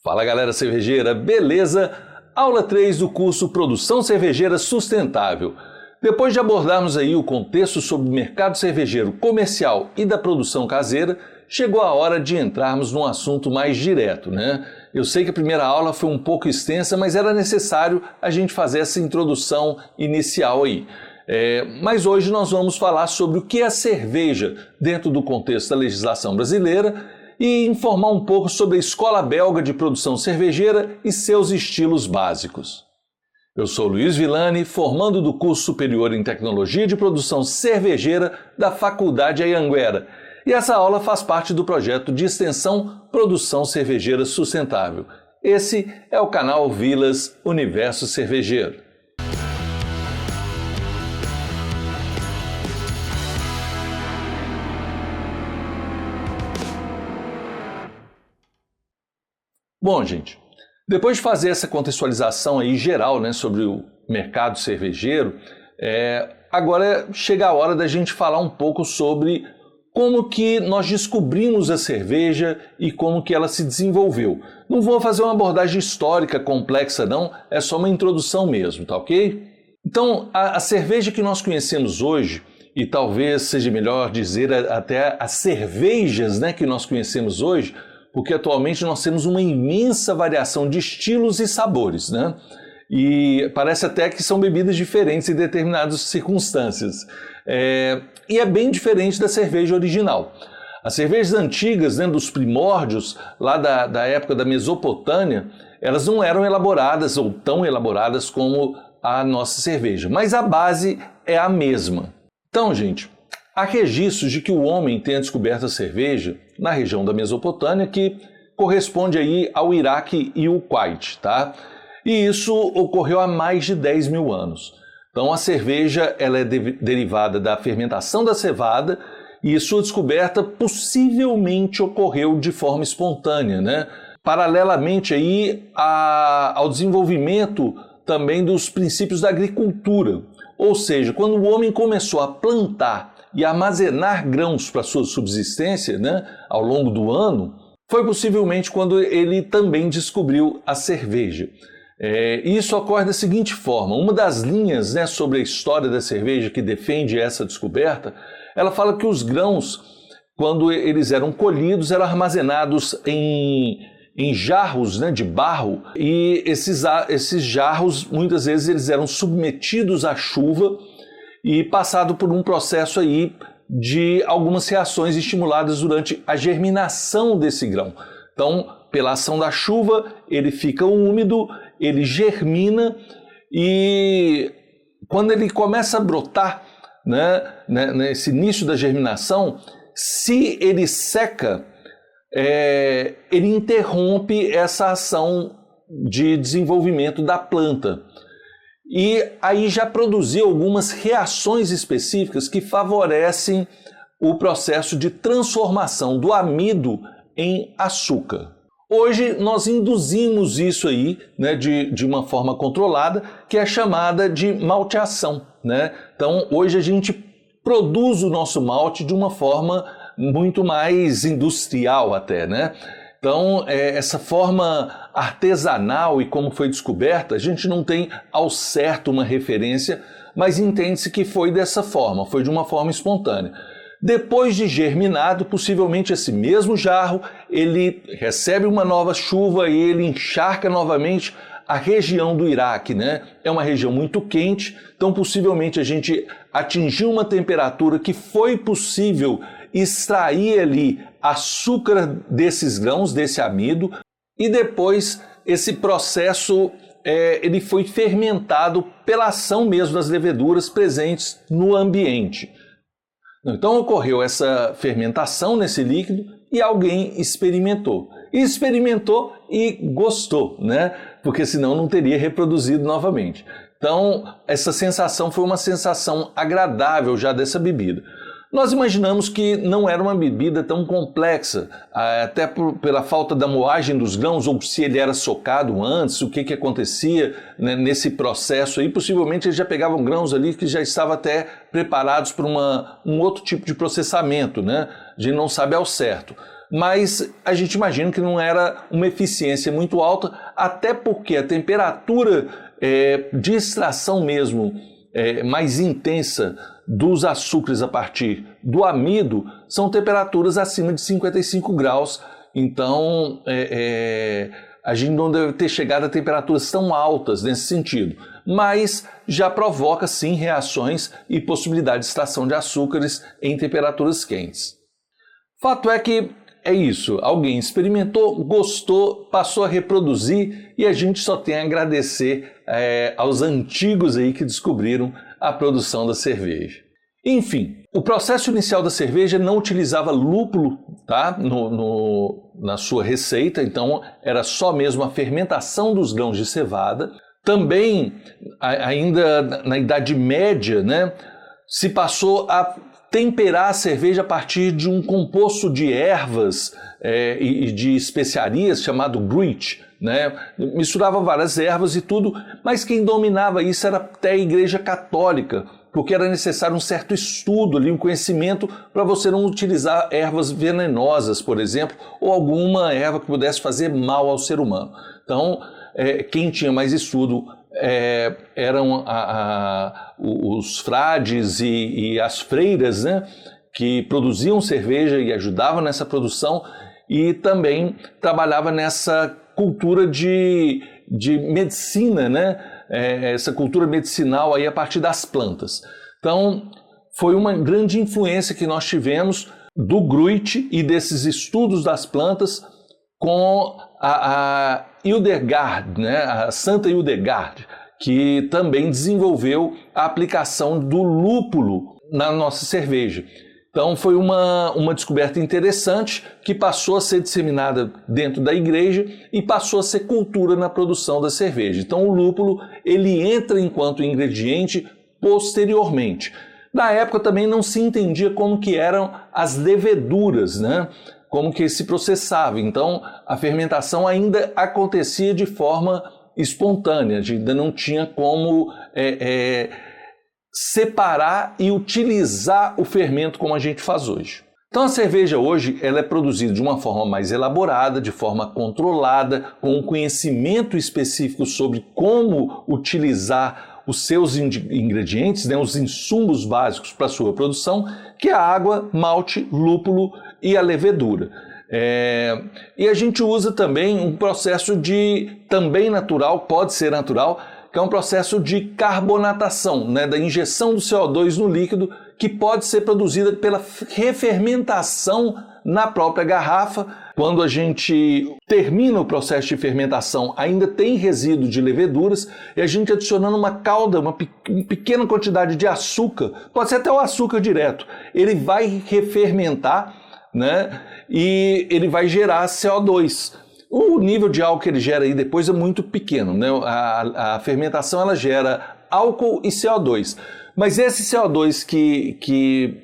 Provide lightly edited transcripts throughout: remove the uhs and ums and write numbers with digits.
Fala galera cervejeira, beleza? Aula 3 do curso Produção Cervejeira Sustentável. Depois de abordarmos aí o contexto sobre o mercado cervejeiro comercial e da produção caseira, chegou a hora de entrarmos num assunto mais direto, né? Eu sei que a primeira aula foi um pouco extensa, mas era necessário a gente fazer essa introdução inicial aí. Mas hoje nós vamos falar sobre o que é a cerveja dentro do contexto da legislação brasileira e informar um pouco sobre a Escola Belga de Produção Cervejeira e seus estilos básicos. Eu sou Luiz Villani, formando do curso superior em Tecnologia de Produção Cervejeira da Faculdade Anhanguera, e essa aula faz parte do projeto de extensão Produção Cervejeira Sustentável. Esse é o canal Vilas Universo Cervejeiro. Bom, gente, depois de fazer essa contextualização aí geral, né, sobre o mercado cervejeiro, agora chega a hora da gente falar um pouco sobre como que nós descobrimos a cerveja e como que ela se desenvolveu. Não vou fazer uma abordagem histórica complexa não, é só uma introdução mesmo, tá ok? Então, a cerveja que nós conhecemos hoje, e talvez seja melhor dizer até as cervejas, né, que nós conhecemos hoje, porque atualmente nós temos uma imensa variação de estilos e sabores, né? E parece até que são bebidas diferentes em determinadas circunstâncias. E é bem diferente da cerveja original. As cervejas antigas, né, dos primórdios, lá da época da Mesopotâmia, elas não eram elaboradas ou tão elaboradas como a nossa cerveja, mas a base é a mesma. Então, gente, há registros de que o homem tenha descoberto a cerveja na região da Mesopotâmia, que corresponde aí ao Iraque e o Kuwait, tá? E isso ocorreu há mais de 10 mil anos. Então a cerveja ela é derivada da fermentação da cevada e sua descoberta possivelmente ocorreu de forma espontânea, né? Paralelamente aí ao desenvolvimento também dos princípios da agricultura. Ou seja, quando o homem começou a plantar e armazenar grãos para sua subsistência, né, ao longo do ano, foi possivelmente quando ele também descobriu a cerveja. Isso ocorre da seguinte forma: uma das linhas, né, sobre a história da cerveja que defende essa descoberta, ela fala que os grãos, quando eles eram colhidos, eram armazenados em jarros, né, de barro, e esses jarros, muitas vezes, eles eram submetidos à chuva e passado por um processo aí de algumas reações estimuladas durante a germinação desse grão. Então, pela ação da chuva, ele fica úmido, ele germina e quando ele começa a brotar, né, nesse início da germinação, se ele seca, ele interrompe essa ação de desenvolvimento da planta. E aí já produziu algumas reações específicas que favorecem o processo de transformação do amido em açúcar. Hoje nós induzimos isso aí, né, de uma forma controlada, que é chamada de malteação, né? Então hoje a gente produz o nosso malte de uma forma muito mais industrial até, né? Então, essa forma artesanal e como foi descoberta, a gente não tem ao certo uma referência, mas entende-se que foi dessa forma, foi de uma forma espontânea. Depois de germinado, possivelmente esse mesmo jarro, ele recebe uma nova chuva e ele encharca novamente a região do Iraque, né? É uma região muito quente, então possivelmente a gente atingiu uma temperatura que foi possível extrair ali açúcar desses grãos, desse amido, e depois esse processo ele foi fermentado pela ação mesmo das leveduras presentes no ambiente. Então ocorreu essa fermentação nesse líquido e alguém experimentou. E gostou, né? Porque senão não teria reproduzido novamente. Então essa sensação foi uma sensação agradável já dessa bebida. Nós imaginamos que não era uma bebida tão complexa, até pela falta da moagem dos grãos, ou se ele era socado antes, o que acontecia, né, nesse processo aí. Possivelmente eles já pegavam grãos ali que já estavam até preparados para um outro tipo de processamento, né? A gente não sabe ao certo. mas a gente imagina que não era uma eficiência muito alta, até porque a temperatura de extração mesmo mais intensa dos açúcares a partir do amido são temperaturas acima de 55 graus, então a gente não deve ter chegado a temperaturas tão altas nesse sentido, mas já provoca sim reações e possibilidade de extração de açúcares em temperaturas quentes. Fato é que é isso, alguém experimentou, gostou, passou a reproduzir e a gente só tem a agradecer aos antigos aí que descobriram a produção da cerveja. Enfim, o processo inicial da cerveja não utilizava lúpulo, tá? Na sua receita, então era só mesmo a fermentação dos grãos de cevada. Também, ainda na Idade Média, né, se passou a temperar a cerveja a partir de um composto de ervas e de especiarias chamado gruit, né? Misturava várias ervas e tudo, mas quem dominava isso era até a Igreja Católica, porque era necessário um certo estudo, ali, um conhecimento para você não utilizar ervas venenosas, por exemplo, ou alguma erva que pudesse fazer mal ao ser humano. Então, quem tinha mais estudo eram os frades e as freiras, né, que produziam cerveja e ajudavam nessa produção e também trabalhava nessa cultura de medicina, né, essa cultura medicinal aí a partir das plantas. Então, foi uma grande influência que nós tivemos do Gruit e desses estudos das plantas com a Hildegard, né, a Santa Hildegard, que também desenvolveu a aplicação do lúpulo na nossa cerveja. Então foi uma descoberta interessante que passou a ser disseminada dentro da igreja e passou a ser cultura na produção da cerveja. Então o lúpulo ele entra enquanto ingrediente posteriormente. Na época também não se entendia como que eram as leveduras, né? Como que se processava. Então a fermentação ainda acontecia de forma espontânea, ainda não tinha como separar e utilizar o fermento como a gente faz hoje. Então a cerveja hoje ela é produzida de uma forma mais elaborada, de forma controlada, com um conhecimento específico sobre como utilizar os seus ingredientes, né, os insumos básicos para a sua produção, que é a água, malte, lúpulo e a levedura. E a gente usa também um processo também natural, pode ser natural, que é um processo de carbonatação, né, da injeção do CO2 no líquido, que pode ser produzida pela refermentação na própria garrafa. Quando a gente termina o processo de fermentação, ainda tem resíduo de leveduras, e a gente adicionando uma calda, uma pequena quantidade de açúcar, pode ser até o açúcar direto, ele vai refermentar, né, e ele vai gerar CO2. O nível de álcool que ele gera aí depois é muito pequeno, né? A fermentação ela gera álcool e CO2. Mas esse CO2 que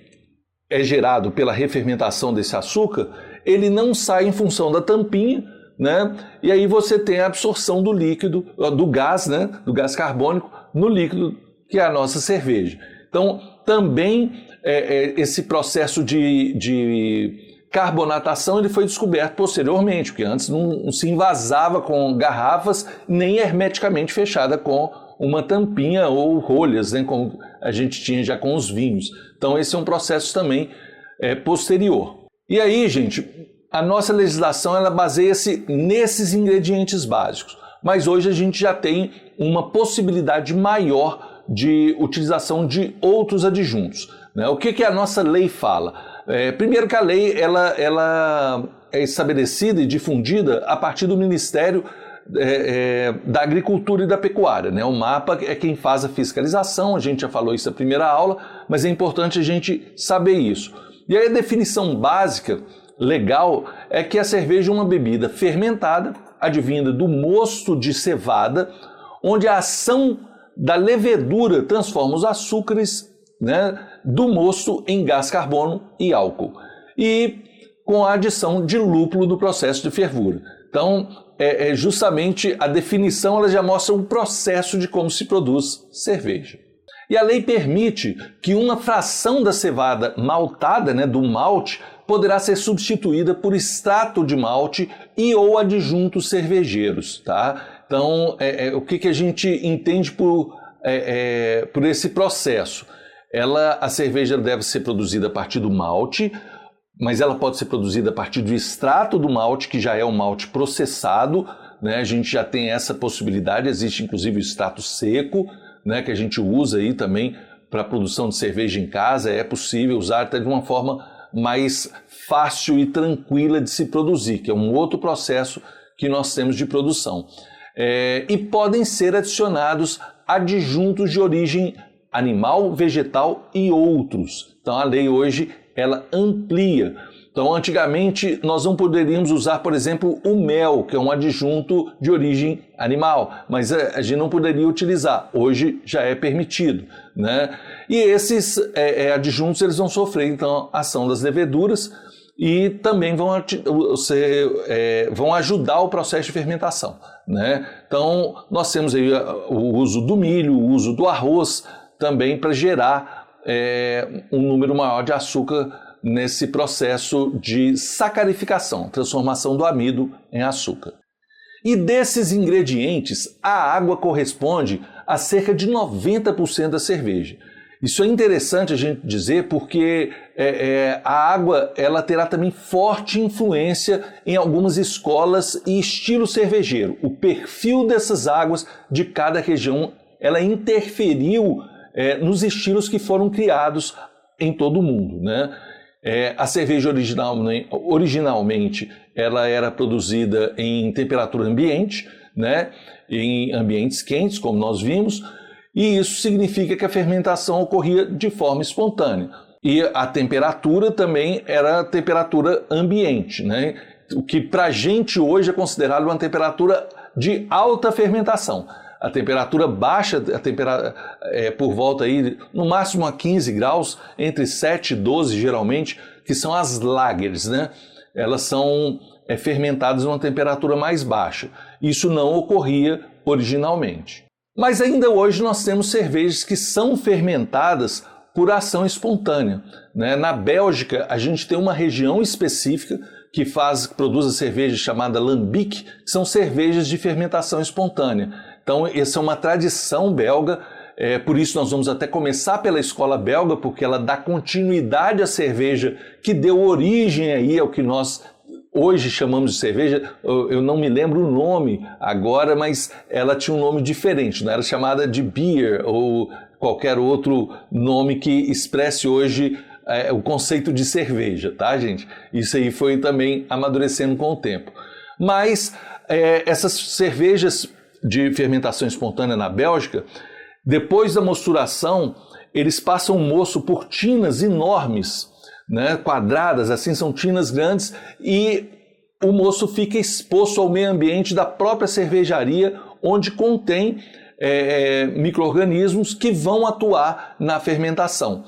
é gerado pela refermentação desse açúcar, ele não sai em função da tampinha, né? E aí você tem a absorção do líquido, do gás, né? Do gás carbônico no líquido, que é a nossa cerveja. Então, também esse processo de carbonatação ele foi descoberto posteriormente, porque antes não se invasava com garrafas nem hermeticamente fechada com uma tampinha ou rolhas, né, como a gente tinha já com os vinhos. Então esse é um processo também posterior. E aí, gente, a nossa legislação ela baseia-se nesses ingredientes básicos, mas hoje a gente já tem uma possibilidade maior de utilização de outros adjuntos, né? O que a nossa lei fala? Primeiro que a lei ela é estabelecida e difundida a partir do Ministério da Agricultura e da Pecuária, né? O MAPA é quem faz a fiscalização, a gente já falou isso na primeira aula, mas é importante a gente saber isso. E aí a definição básica, legal, é que a cerveja é uma bebida fermentada, advinda do mosto de cevada, onde a ação da levedura transforma os açúcares, né, do mosto em gás carbono e álcool, e com a adição de lúpulo no processo de fervura. Então, justamente a definição ela já mostra um processo de como se produz cerveja. E a lei permite que uma fração da cevada maltada, né, do malte, poderá ser substituída por extrato de malte e ou adjuntos cervejeiros, tá? Então, o que a gente entende por esse processo? A cerveja deve ser produzida a partir do malte, mas ela pode ser produzida a partir do extrato do malte, que já é um malte processado, né? A gente já tem essa possibilidade, existe inclusive o extrato seco, né? Que a gente usa aí também para a produção de cerveja em casa, é possível usar até de uma forma mais fácil e tranquila de se produzir, que é um outro processo que nós temos de produção. E podem ser adicionados adjuntos de origem animal, vegetal e outros. Então a lei hoje ela amplia. Então antigamente nós não poderíamos usar, por exemplo, o mel, que é um adjunto de origem animal, mas a gente não poderia utilizar. Hoje já é permitido, né? E esses adjuntos eles vão sofrer então a ação das leveduras e também vão ajudar o processo de fermentação, né? Então nós temos aí o uso do milho, o uso do arroz também para gerar um número maior de açúcar nesse processo de sacarificação, transformação do amido em açúcar. E desses ingredientes, a água corresponde a cerca de 90% da cerveja. Isso é interessante a gente dizer porque a água ela terá também forte influência em algumas escolas e estilo cervejeiro. O perfil dessas águas de cada região ela interferiu nos estilos que foram criados em todo o mundo, né? A cerveja originalmente ela era produzida em temperatura ambiente, né? Em ambientes quentes, como nós vimos, e isso significa que a fermentação ocorria de forma espontânea. E a temperatura também era a temperatura ambiente, né? O que para a gente hoje é considerado uma temperatura de alta fermentação. A temperatura baixa, por volta aí, no máximo a 15 graus, entre 7 e 12 geralmente, que são as lagers, né? Elas são fermentadas a uma temperatura mais baixa. Isso não ocorria originalmente. Mas ainda hoje nós temos cervejas que são fermentadas por ação espontânea, né? Na Bélgica, a gente tem uma região específica que produz a cerveja chamada Lambic, que são cervejas de fermentação espontânea. Então, essa é uma tradição belga, por isso nós vamos até começar pela escola belga, porque ela dá continuidade à cerveja que deu origem aí ao que nós hoje chamamos de cerveja. Eu não me lembro o nome agora, mas ela tinha um nome diferente, não era chamada de beer ou qualquer outro nome que expresse hoje o conceito de cerveja, tá, gente? Isso aí foi também amadurecendo com o tempo. Mas essas cervejas de fermentação espontânea na Bélgica, depois da mosturação, eles passam o moço por tinas enormes, né, quadradas, assim, são tinas grandes, e o moço fica exposto ao meio ambiente da própria cervejaria, onde contém micro-organismos que vão atuar na fermentação.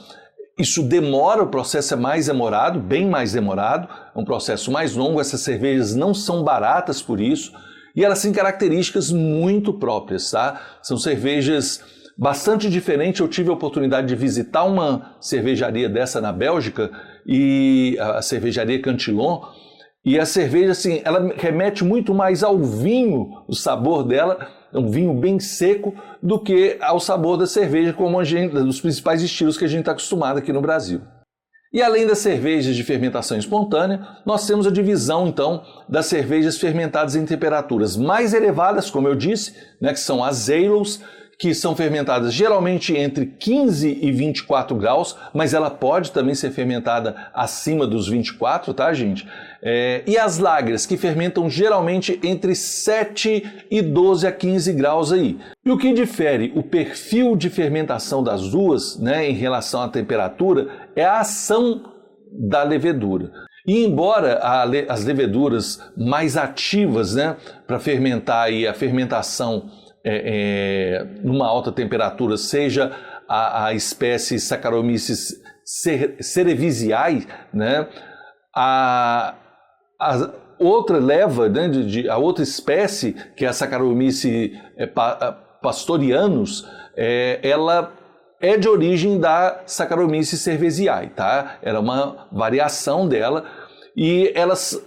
Isso demora, o processo é mais demorado, bem mais demorado, é um processo mais longo, essas cervejas não são baratas por isso, e elas têm características muito próprias, tá? São cervejas bastante diferentes. Eu tive a oportunidade de visitar uma cervejaria dessa na Bélgica, e a cervejaria Cantillon, e a cerveja, assim, ela remete muito mais ao vinho, o sabor dela, é um vinho bem seco, do que ao sabor da cerveja, como dos principais estilos que a gente está acostumado aqui no Brasil. E além das cervejas de fermentação espontânea, nós temos a divisão, então, das cervejas fermentadas em temperaturas mais elevadas, como eu disse, né, que são as ales, que são fermentadas geralmente entre 15 e 24 graus, mas ela pode também ser fermentada acima dos 24, tá, gente? E as lagers, que fermentam geralmente entre 7 e 12 a 15 graus aí. E o que difere o perfil de fermentação das duas, né, em relação à temperatura, é a ação da levedura. E embora as leveduras mais ativas, né, para fermentar aí, a fermentação numa alta temperatura, seja a espécie Saccharomyces cerevisiae, né, a outra leva, né, a outra espécie, que é a Saccharomyces pastorianus, ela é de origem da Saccharomyces cerevisiae, tá? Era uma variação dela e elas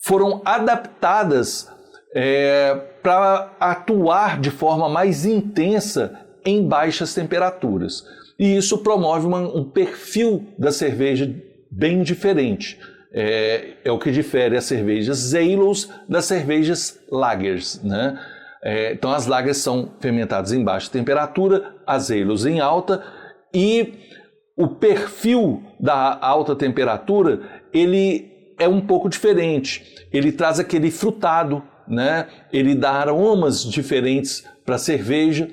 foram adaptadas para atuar de forma mais intensa em baixas temperaturas. E isso promove um perfil da cerveja bem diferente. É o que difere as cervejas ales das cervejas lagers, né? Então as lagers são fermentadas em baixa temperatura, as ales em alta, e o perfil da alta temperatura ele é um pouco diferente. Ele traz aquele frutado, né? Ele dá aromas diferentes para a cerveja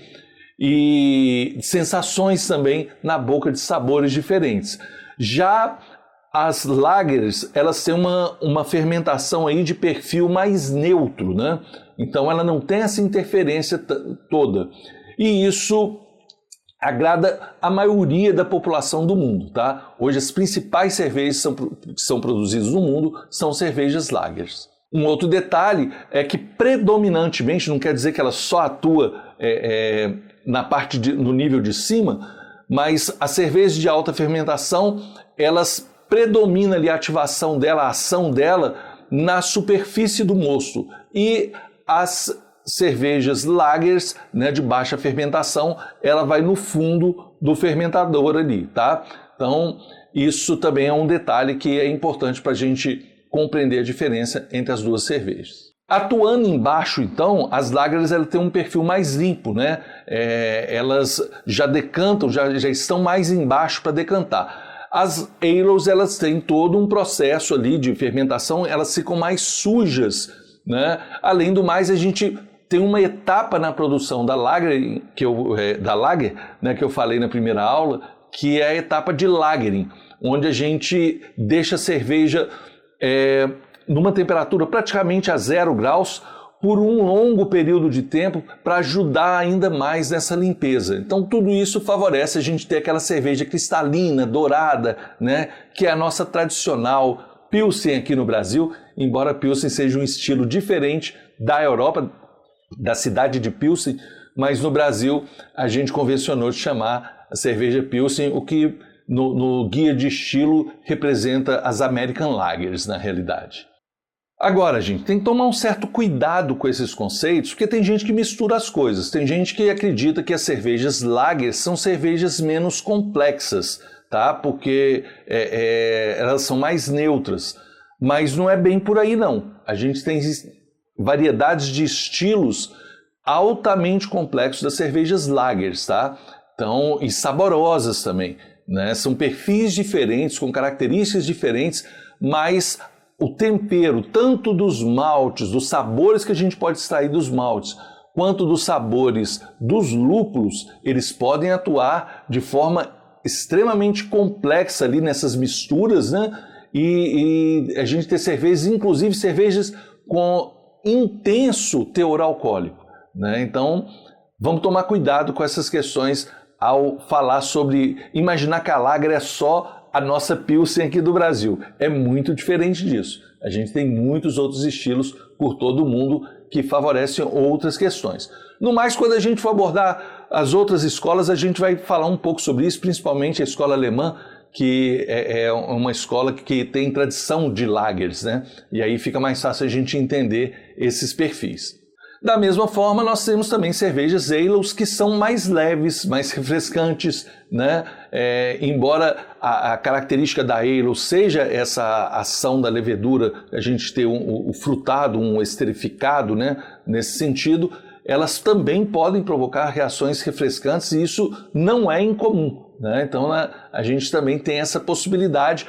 e sensações também na boca de sabores diferentes. Já as lagers, elas têm uma fermentação aí de perfil mais neutro, né? Então ela não tem essa interferência toda. E isso agrada a maioria da população do mundo, tá? Hoje as principais cervejas que são produzidas no mundo são cervejas lagers. Um outro detalhe é que predominantemente, não quer dizer que ela só atua na parte no nível de cima, mas as cervejas de alta fermentação, elas predomina ali a ativação dela, a ação dela na superfície do mosto. E as cervejas lagers, né, de baixa fermentação, ela vai no fundo do fermentador ali, tá? Então, isso também é um detalhe que é importante para a gente compreender a diferença entre as duas cervejas. Atuando embaixo, então, as lagers elas têm um perfil mais limpo, né? Elas já decantam, já estão mais embaixo para decantar. As ales, elas têm todo um processo ali de fermentação, elas ficam mais sujas, né? Além do mais, a gente tem uma etapa na produção da lager, né, que eu falei na primeira aula, que é a etapa de lagering, onde a gente deixa a cerveja numa temperatura praticamente a 0 graus por um longo período de tempo para ajudar ainda mais nessa limpeza. Então tudo isso favorece a gente ter aquela cerveja cristalina, dourada, né, que é a nossa tradicional Pilsen aqui no Brasil, embora Pilsen seja um estilo diferente da Europa, da cidade de Pilsen, mas no Brasil a gente convencionou de chamar a cerveja Pilsen, o que no guia de estilo representa as American Lagers na realidade. Agora, gente, tem que tomar um certo cuidado com esses conceitos, porque tem gente que mistura as coisas. Tem gente que acredita que as cervejas lagers são cervejas menos complexas, tá? Porque elas são mais neutras. Mas não é bem por aí, não. A gente tem variedades de estilos altamente complexos das cervejas lagers, tá? Então, e saborosas também, né? São perfis diferentes, com características diferentes, mas o tempero, tanto dos maltes, dos sabores que a gente pode extrair dos maltes, quanto dos sabores dos lúpulos, eles podem atuar de forma extremamente complexa ali nessas misturas, né? E a gente tem cervejas, inclusive cervejas com intenso teor alcoólico, né? Então, vamos tomar cuidado com essas questões ao falar sobre imaginar que a lager é só a nossa Pilsen aqui do Brasil. É muito diferente disso. A gente tem muitos outros estilos por todo o mundo que favorecem outras questões. No mais, quando a gente for abordar as outras escolas, a gente vai falar um pouco sobre isso, principalmente a escola alemã, que é uma escola que tem tradição de lagers, né? E aí fica mais fácil a gente entender esses perfis. Da mesma forma, nós temos também cervejas ales que são mais leves, mais refrescantes, né? Embora a característica da ale seja essa ação da levedura, a gente ter o frutado, um esterificado, né? Nesse sentido, elas também podem provocar reações refrescantes e isso não é incomum, né? Então a gente também tem essa possibilidade.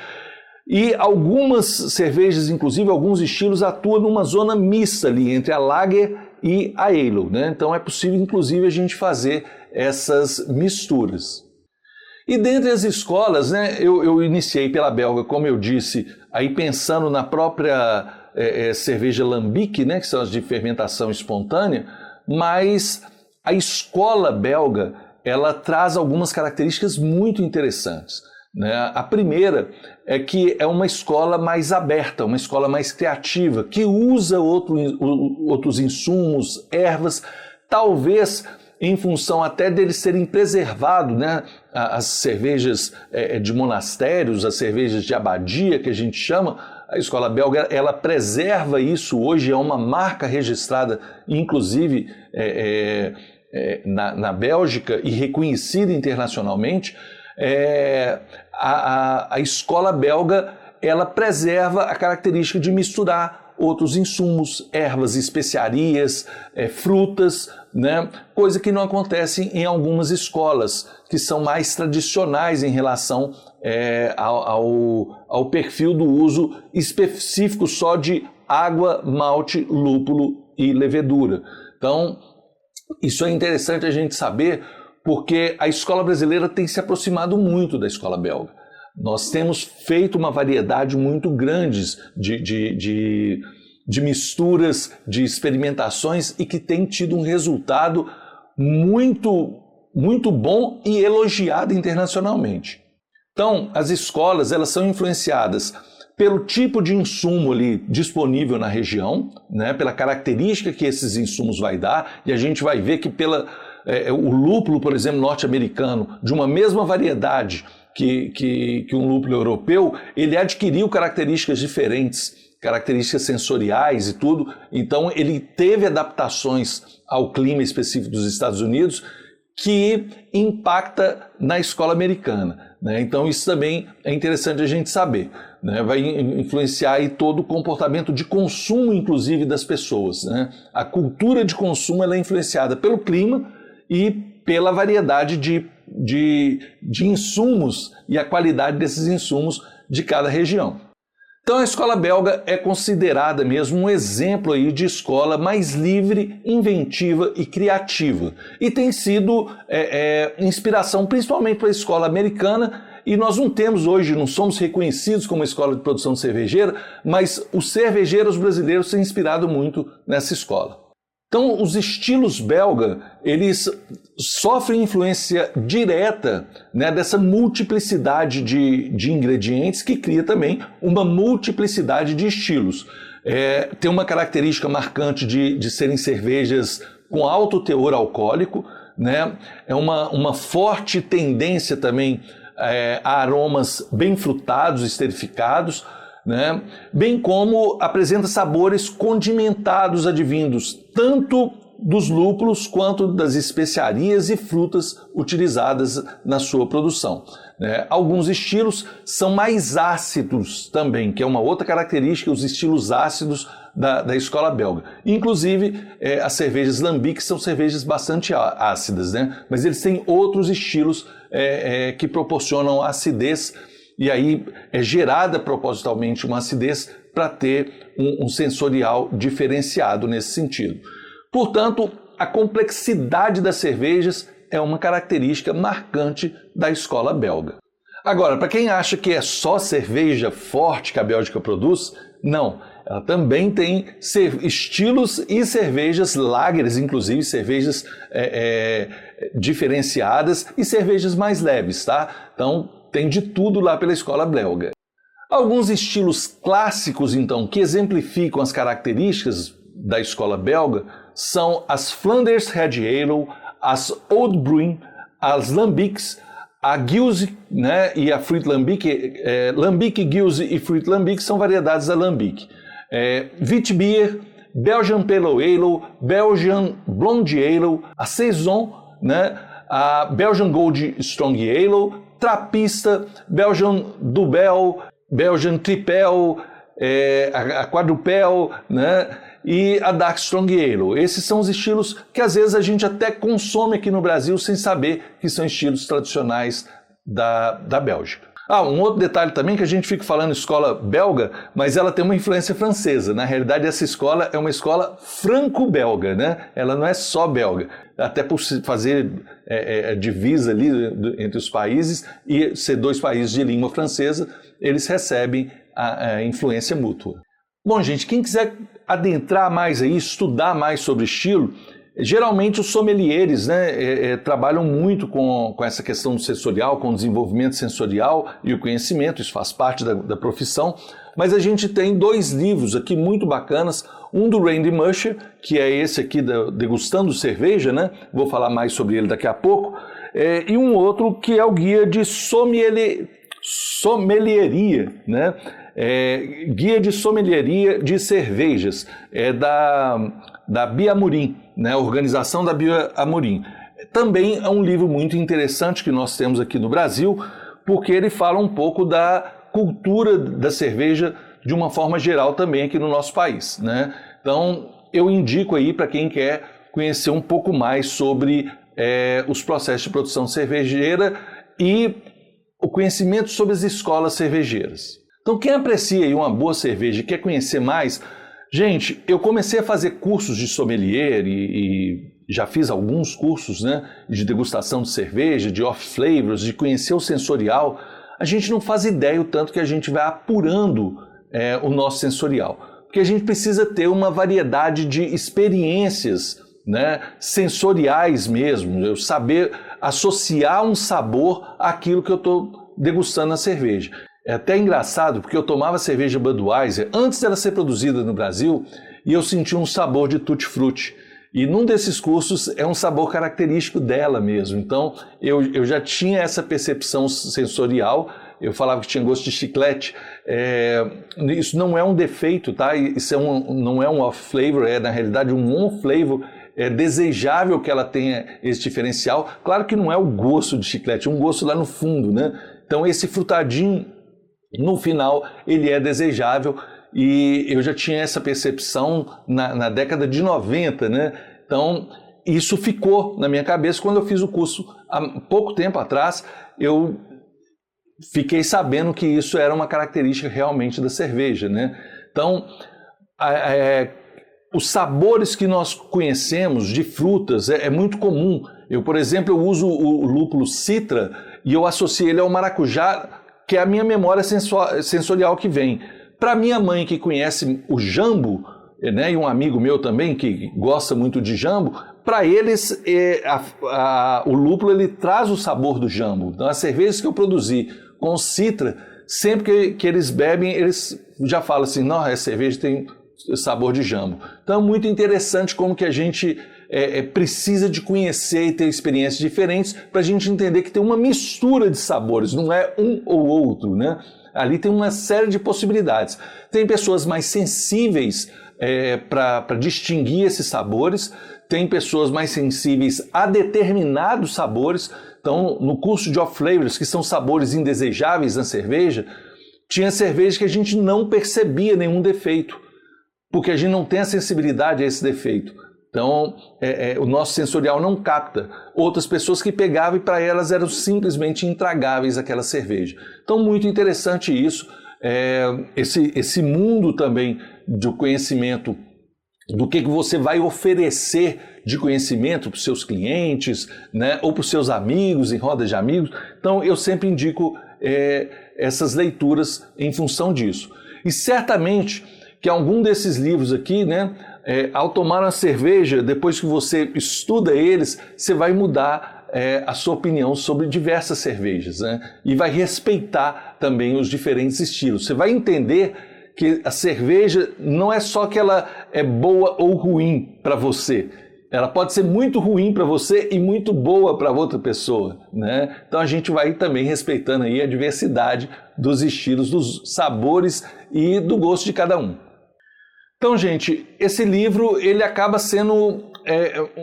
E algumas cervejas, inclusive alguns estilos, atuam numa zona mista ali entre a lager e a ale, né? Então é possível, inclusive, a gente fazer essas misturas. E dentre as escolas, né, eu iniciei pela belga, como eu disse, aí pensando na própria cerveja lambic, né, que são as de fermentação espontânea, mas a escola belga, ela traz algumas características muito interessantes, né? A primeira é que é uma escola mais aberta, uma escola mais criativa, que usa outros insumos, ervas, talvez em função até deles serem preservados, né? As cervejas de monastérios, as cervejas de abadia, que a gente chama. A escola belga, ela preserva isso, hoje é uma marca registrada, inclusive na Bélgica e reconhecida internacionalmente. A escola belga, ela preserva a característica de misturar outros insumos, ervas, especiarias, frutas, né? Coisa que não acontece em algumas escolas, que são mais tradicionais em relação ao perfil do uso específico só de água, malte, lúpulo e levedura. Então, isso é interessante a gente saber, porque a escola brasileira tem se aproximado muito da escola belga. Nós temos feito uma variedade muito grande de misturas, de experimentações e que tem tido um resultado muito bom e elogiado internacionalmente. Então, as escolas, elas são influenciadas pelo tipo de insumo ali disponível na região, né, pela característica que esses insumos vai dar, e a gente vai ver que o lúpulo, por exemplo, norte-americano, de uma mesma variedade que um lúpulo europeu, ele adquiriu características diferentes, características sensoriais e tudo, então ele teve adaptações ao clima específico dos Estados Unidos que impacta na escola americana, né? Então isso também é interessante a gente saber, né? Vai influenciar aí todo o comportamento de consumo, inclusive, das pessoas, né? A cultura de consumo, ela é influenciada pelo clima e pela variedade de insumos e a qualidade desses insumos de cada região. Então a escola belga é considerada mesmo um exemplo aí de escola mais livre, inventiva e criativa. E tem sido inspiração principalmente para a escola americana, e nós não somos reconhecidos como escola de produção cervejeira, mas os cervejeiros brasileiros têm inspirado muito nessa escola. Então os estilos belga, eles sofrem influência direta, né, dessa multiplicidade de ingredientes que cria também uma multiplicidade de estilos. Tem uma característica marcante de serem cervejas com alto teor alcoólico, né? É uma forte tendência também a aromas bem frutados, esterificados, né? Bem como apresenta sabores condimentados advindos tanto dos lúpulos quanto das especiarias e frutas utilizadas na sua produção, né? Alguns estilos são mais ácidos também, que é uma outra característica, os estilos ácidos da escola belga. Inclusive, as cervejas lambic são cervejas bastante ácidas, né? Mas eles têm outros estilos que proporcionam acidez, e aí é gerada propositalmente uma acidez para ter um sensorial diferenciado nesse sentido. Portanto, a complexidade das cervejas é uma característica marcante da escola belga. Agora, para quem acha que é só cerveja forte que a Bélgica produz, não. Ela também tem estilos e cervejas lagers, inclusive cervejas diferenciadas e cervejas mais leves, tá? Então, tem de tudo lá pela escola belga. Alguns estilos clássicos, então, que exemplificam as características da escola belga são as Flanders Red Ale, as Oud Bruin, as Lambics, a Gilze, né, e a Fruit Lambic. Lambic, Gilze e Fruit Lambic são variedades da Lambic. Witbier, Belgian Pale Ale, Belgian Blonde Ale, a Saison, né, a Belgian Gold Strong Ale, Trapista, Belgian Double, Belgian Tripel, a Quadrupel, né, e a Dark Strong Ale. Esses são os estilos que às vezes a gente até consome aqui no Brasil sem saber que são estilos tradicionais da Bélgica. Um outro detalhe também, que a gente fica falando escola belga, mas ela tem uma influência francesa. Na realidade, essa escola é uma escola franco-belga, né? Ela não é só belga. Até por fazer divisa ali entre os países e ser dois países de língua francesa, eles recebem a influência mútua. Bom, gente, quem quiser adentrar mais aí, estudar mais sobre estilo, geralmente os sommeliers, né, trabalham muito com essa questão do sensorial, com o desenvolvimento sensorial e o conhecimento, isso faz parte da profissão, Mas a gente tem 2 livros aqui muito bacanas, um do Randy Muscher, que é esse aqui da Degustando Cerveja, né? Vou falar mais sobre ele daqui a pouco, e um outro que é o Guia de Sommelieria, né? Guia de Sommelieria de Cervejas, da Bia Amorim, né? Organização da Bia Amorim. Também é um livro muito interessante que nós temos aqui no Brasil, porque ele fala um pouco da cultura da cerveja de uma forma geral também aqui no nosso país, né? Então, eu indico aí para quem quer conhecer um pouco mais sobre os processos de produção cervejeira e o conhecimento sobre as escolas cervejeiras. Então, quem aprecia aí uma boa cerveja e quer conhecer mais, gente, eu comecei a fazer cursos de sommelier e já fiz alguns cursos, né, de degustação de cerveja, de off-flavors, de conhecer o sensorial. A gente não faz ideia o tanto que a gente vai apurando o nosso sensorial. Porque a gente precisa ter uma variedade de experiências, né, sensoriais mesmo, eu saber associar um sabor àquilo que eu estou degustando na cerveja. É até engraçado, porque eu tomava cerveja Budweiser antes dela ser produzida no Brasil e eu senti um sabor de tutti-frutti. E num desses cursos é um sabor característico dela mesmo. Então eu já tinha essa percepção sensorial, eu falava que tinha gosto de chiclete. Isso não é um defeito, tá? Isso não é um off-flavor, é na realidade um on-flavor. É desejável que ela tenha esse diferencial. Claro que não é o gosto de chiclete, é um gosto lá no fundo, né? Então esse frutadinho no final ele é desejável. E eu já tinha essa percepção na década de 90, né? Então, isso ficou na minha cabeça. Quando eu fiz o curso há pouco tempo atrás, eu fiquei sabendo que isso era uma característica realmente da cerveja, né? Então, os sabores que nós conhecemos de frutas é muito comum. Eu, por exemplo, eu uso o lúpulo Citra e eu associo ele ao maracujá, que é a minha memória sensorial que vem. Para minha mãe que conhece o jambo, né, e um amigo meu também que gosta muito de jambo, para eles o lúpulo ele traz o sabor do jambo. Então as cervejas que eu produzi com citra, sempre que eles bebem, eles já falam assim, não, essa cerveja tem sabor de jambo. Então é muito interessante como que a gente precisa de conhecer e ter experiências diferentes para a gente entender que tem uma mistura de sabores, não é um ou outro, né? Ali tem uma série de possibilidades. Tem pessoas mais sensíveis para distinguir esses sabores, tem pessoas mais sensíveis a determinados sabores. Então, no curso de off-flavors, que são sabores indesejáveis na cerveja, tinha cerveja que a gente não percebia nenhum defeito, porque a gente não tem a sensibilidade a esse defeito. Então, o nosso sensorial não capta. Outras pessoas que pegavam e para elas eram simplesmente intragáveis aquela cerveja. Então, muito interessante isso. Esse mundo também do conhecimento, do que você vai oferecer de conhecimento para os seus clientes, né, ou para os seus amigos, em rodas de amigos. Então, eu sempre indico essas leituras em função disso. E certamente que algum desses livros aqui, né, ao tomar uma cerveja, depois que você estuda eles, você vai mudar a sua opinião sobre diversas cervejas, né? E vai respeitar também os diferentes estilos. Você vai entender que a cerveja não é só que ela é boa ou ruim para você. Ela pode ser muito ruim para você e muito boa para outra pessoa, né? Então a gente vai também respeitando aí a diversidade dos estilos, dos sabores e do gosto de cada um. Então, gente, esse livro ele acaba sendo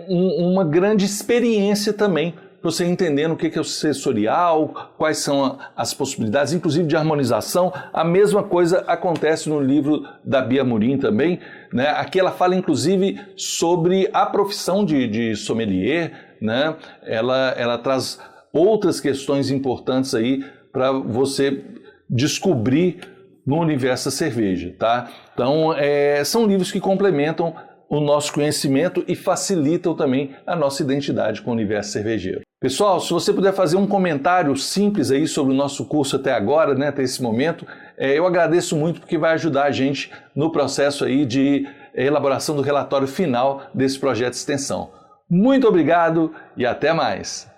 uma grande experiência também, para você entendendo o que é o sensorial, quais são as possibilidades, inclusive de harmonização. A mesma coisa acontece no livro da Bia Amorim também, né? Aqui ela fala inclusive sobre a profissão de sommelier, né? Ela traz outras questões importantes aí para você descobrir no universo da cerveja, tá? Então, são livros que complementam o nosso conhecimento e facilitam também a nossa identidade com o universo cervejeiro. Pessoal, se você puder fazer um comentário simples aí sobre o nosso curso até agora, né, até esse momento, eu agradeço muito porque vai ajudar a gente no processo aí de elaboração do relatório final desse projeto de extensão. Muito obrigado e até mais!